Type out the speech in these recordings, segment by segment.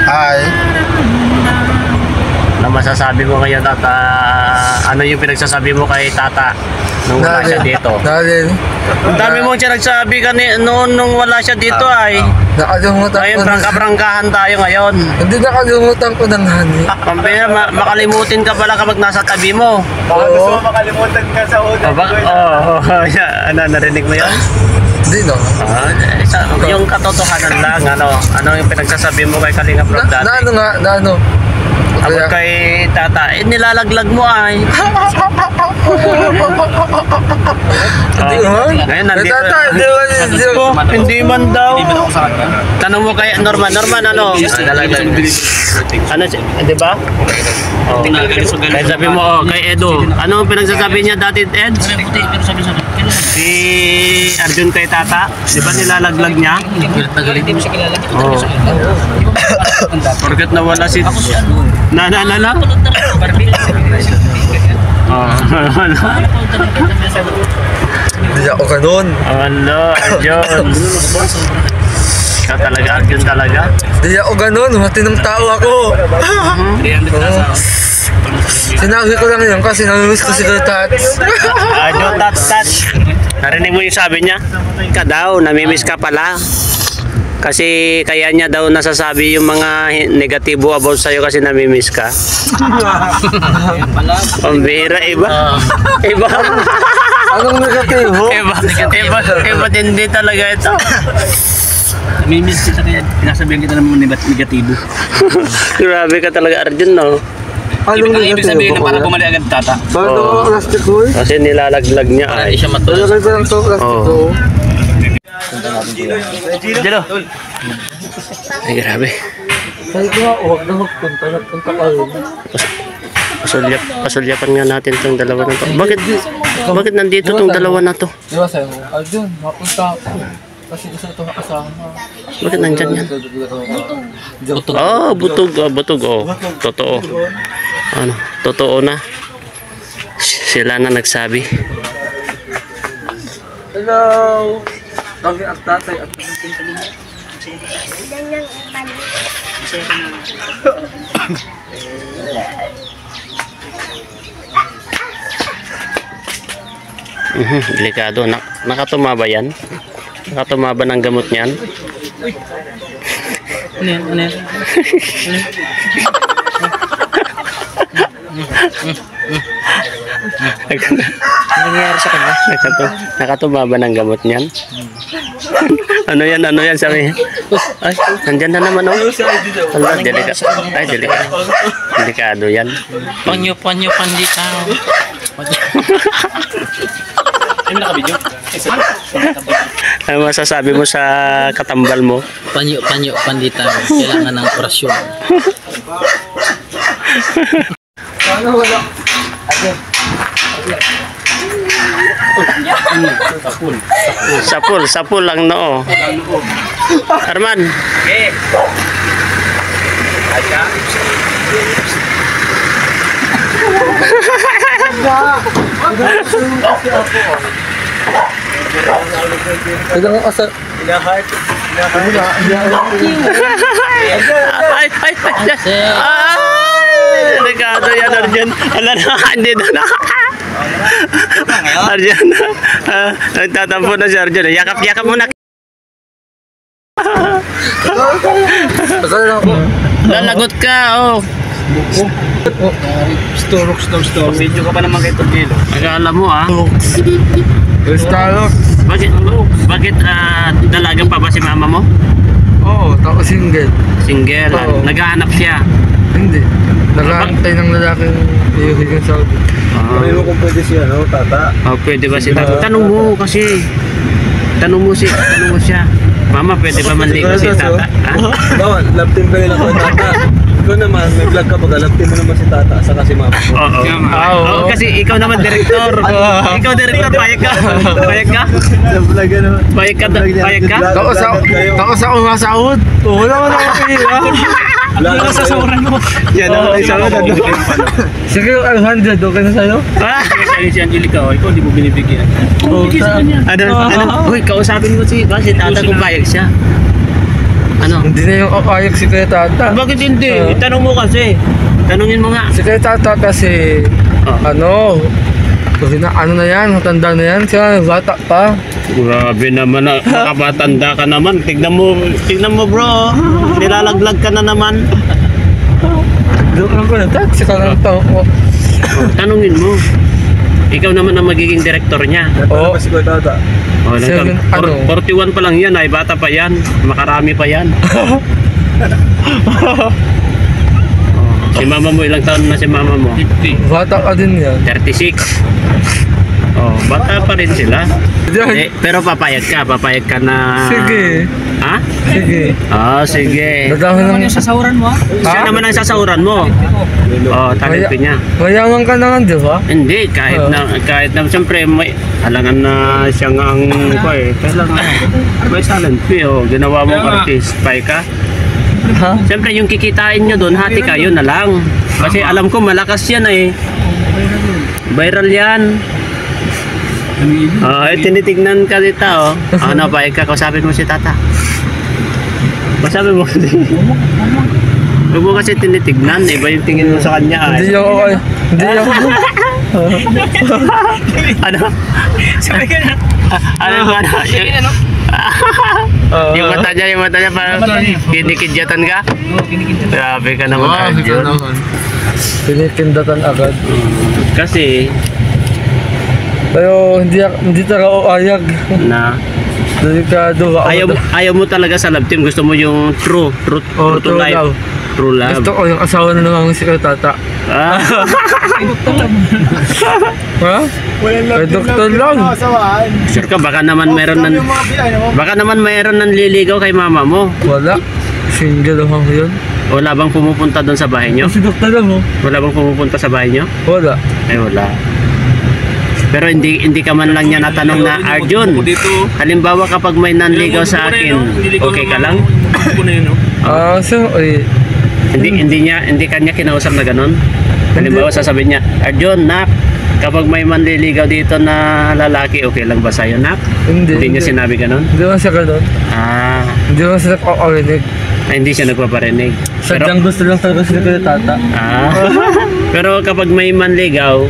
Ay. Ano masasabi mo ngayon at ano yung pinagsasabi mo kay tata nung wala siya dito? Dahil Ang dami mong siya nagsabi noon nung wala siya dito ay. nakalimutan Ngayon, ko na. prangka-prangkahan tayo ngayon. Hindi nakalimutan ko ng hani. Pambira, makalimutin ka pala kapag nasa tabi mo. Baka gusto mo makalimutan ka sa una. Ano, narinig mo yun? Hindi no. Yung katotohanan lang, ano yung pinagsasabi mo kay Kalinga Vlog dati? Na ano. Kapag kay tata, nilalaglag mo ay. Ngayon, nandito. Hindi man daw. Tanong mo kay Norman, ano? Ano, di ba? Kaya sabi mo, kay Edo, ano ang pinagsasabi niya dati, Ed? Si Arjun kay tata, di ba nilalaglag niya? Hindi mo siya kilala. Porket nawala si... Na? Hindi ako ganun. Ano, Arjun? Ikaw talaga, Arjun talaga? Hindi ako ganun. Matinong tao ako. Sinabi ko lang yun kasi namimiss ko si Tats. Arjun, Tats. Narinig mo yung sabi niya? Ka daw, namimiss ka pala. Kasi kaya niya daw nasasabi yung mga negatibo about sa'yo kasi namimiss ka. Pambira, iba. Iba. Anong negatibo? Iba din talaga ito. Namimiss kita kaya pinasabihan kita ng mga negatibo. Grabe ka talaga, Arjun, no? Ibig sabihin na para bumalik agad tata. Bakit ako plastic ko eh? Kasi nilalaglag niya ay. Hindi siya matulog. Lalagay ko lang ito plastic ko. Jelo. Ay, grabe. Sabi ko nga, huwag na magpunta. Nagpunta ka rin. Pasulyapan nga natin itong dalawa na to. Bakit nandito itong dalawa na to? Di ba sa'yo? Arjun, mapunta ako. Kasi gusto ito kasama. Bakit nandyan yan? Butog. Butog. Totoo. Ano? Totoo na. Sila na nagsabi. Hello! Kami ang tatay at Delikado. Nakatumaba yan? Nakatumaba ng gamot niyan? Ano yan? Ano nangyayari sa kanya? Nakatumaba ng gamot niyan? Ano yan sabi? Ay, nandyan na naman oh. Ala, delikado yan. Panyo pandita. Ano nakabidyo? Ano masasabi mo sa katambal mo? Panyo pandita. Kailangan ng orasyon. ano wala? Sapul lang noo. Arman. Okay. Aja. Kailangan ka sa... Ay, delikado yan, Arjun. Ala na, hindi na. Arjun, nagtatampo na si Arjun. Yakap mo na. Lalagot ka, oh. Storok. Video ka pa naman kay Togelo. Akala mo, ah. Starok. Bakit dalagang pa ba si mama mo? Oo, tapos single. Single. Oo. Naghahanap siya. Hindi. Nag-aantay ng lalaking iuhigan sa Saudi. Ano kung pwede siya, no, tata? Pwede ba si tata? Tanong mo kasi. Tanong mo siya. Mama, pwede ba manligo si tata? Bawa, love team kayo lang kay tata. Ikaw naman, may vlog ka pag love team mo naman si tata, saka si mama. Oo. Kasi ikaw naman direktor. Ikaw direktor, payag ka. Payag ka? Sa vlog ano? Payag ka? Tapos ako masahod. Wala ko na kapila. Vlog sa sauran mo. Yan ang sahod. Sige, 100. Okay na sa'yo? Sabi si Angelica, ikaw hindi mo binibigyan. Ano? Uy, kausapin mo si tata kung payag siya. Ano? Hindi na yung ayag si Kuya Tata. Bakit hindi? Itanong mo kasi. Tanungin mo nga. Si Kuya Tata kasi, Oh. ano na yan, matanda na yan, siya bata pa. Grabe naman, nakabatanda ka naman. Tignan mo bro. Nilalaglag ka na naman. Doon lang ko na, taxi ka lang tao ko. Tanungin mo. Ikaw naman ang magiging director niya. Oo. Ano ba si Kuya Tata? Oh, Seven, 41 pa lang yan, ay bata pa yan. Makarami pa yan. Si mama mo, ilang taon na si mama mo? Bata ka din yan. 36. Oh, bata pa rin sila. Diyan. Pero papayag ka na... Sige. Ha? Sige. Ah, sige. Dadami lang yung Sasawaran mo, Siya naman ang sasahuran mo. Oh, talento niya. Mayaman ka na nga, di ba? Hindi, kahit na siyempre may halangan na siya nga ang kailangan may talent fee, oh. Ginawa mo artist, pay ka. Ha? Siyempre yung kikitain nyo doon, hati kayo na lang. Kasi alam ko malakas yan eh. Viral yan. Tinitignan ka dito, oh. Ano, pay ka, kausapin mo si Tata. Kausapin mo kasi. Huwag mo kasi tinitignan, iba yung tingin mo sa kanya. Hindi yung okay. Hindi yung... Ano? Ano? Yung mata niya parang kinikidyatan ka? Grabe ka naman, Arjun. Pinikindatan agad. Kasi, Pero hindi talaga ako ayag. na, Delikado ako. ayaw mo talaga sa love team. Gusto mo yung true to true life. love. True love. Gusto ko yung asawa na naman si Kuya Tata. Ah. Ha? Kay doktor lang. Sure ka, baka naman meron ng liligaw kay mama mo. Wala. Single lang yun. Wala bang pumupunta doon sa bahay nyo? Si doktor lang oh. Wala bang pumupunta sa bahay nyo? Wala. Ay, wala. Pero hindi ka man lang niya natanong na, Arjun, halimbawa kapag may nanligaw sa akin, okay ka lang? So, Hindi kanya kinausap na ganun? Halimbawa sasabihin niya, Arjun, nak, kapag may manliligaw dito na lalaki, okay lang ba sa'yo, nak? Hindi. Hindi niya sinabi ganun? Hindi mo siya ganun. Ah, Hindi mo siya nakakarinig. hindi siya nagpaparinig. Sadyang gusto lang talaga si Kuya Tata. Pero kapag may manligaw,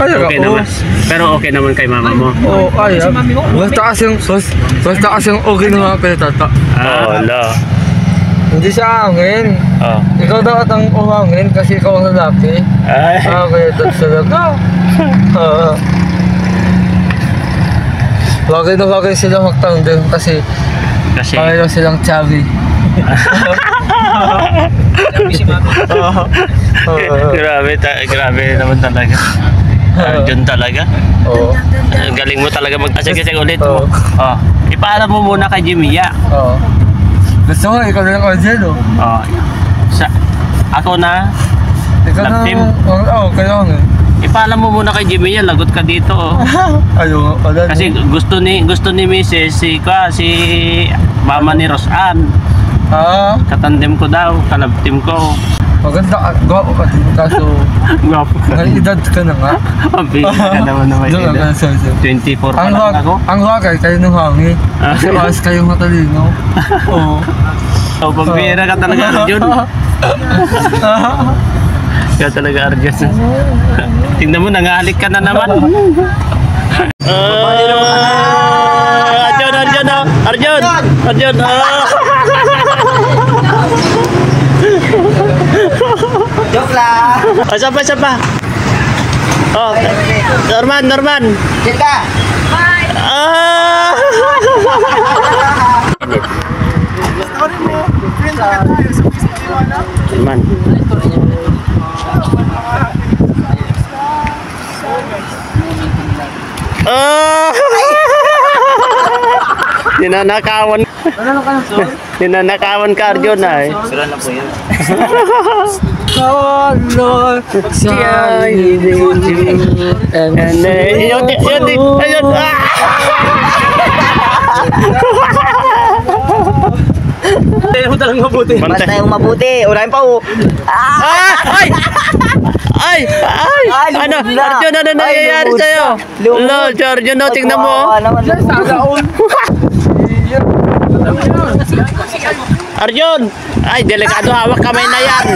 okay naman. Pero okay naman kay mama mo. Oo, ayag. Basta kasing okay naman Kuya Tata. Wala. Hindi siya angin. Oh. Ikaw daw at ang umangin kasi ikaw ang lalaki. Ay. Kuya Tata talaga. Bagay na bagay sila magtanggal kasi bagay lang silang chubby. Grabe naman talaga. Arjun talaga. Oo. Galing mo talaga sige ulit Oo. mo. Ipaalam mo muna kay Jimia. Oo. Gusto ko, ikaw na lang Arjen, oh. Ako na. Ikaw na, Love team. kaya nga. Ipaalam mo muna kay Jimia, lagot ka dito. Ayaw nga pala. Kasi gusto ni Mrs. si mama ni Rosan. Katandem ko daw, kalab team ko. Maganda, gwapo ka din, kaso Gwapo ka. may edad ka na nga. Mabili ka naman na may Doon edad. lang, sir. 24 pa lang ako. Ang wakay, kayo nung hangin. Kasi as kayo matalino. Oo. O, pambira ka talaga, Arjun. Kaya talaga, Arjun. Tingnan mo, nangahalik ka na naman. Arjun. Joke lang. Isa pa. Oh, Norman. Kita. Norman. Ninanakawan ka, Arjun, ay. Sila na po yun. Color shining And then, yun. Tayo talagang mabuti. Basta yung mabuti. Unahin pa oh. Ay! Ano? Arjun, ano nangyayari sa'yo? Lord, Arjun, tingnan mo. Arjun! Ay, delikado hawak kamay na yan.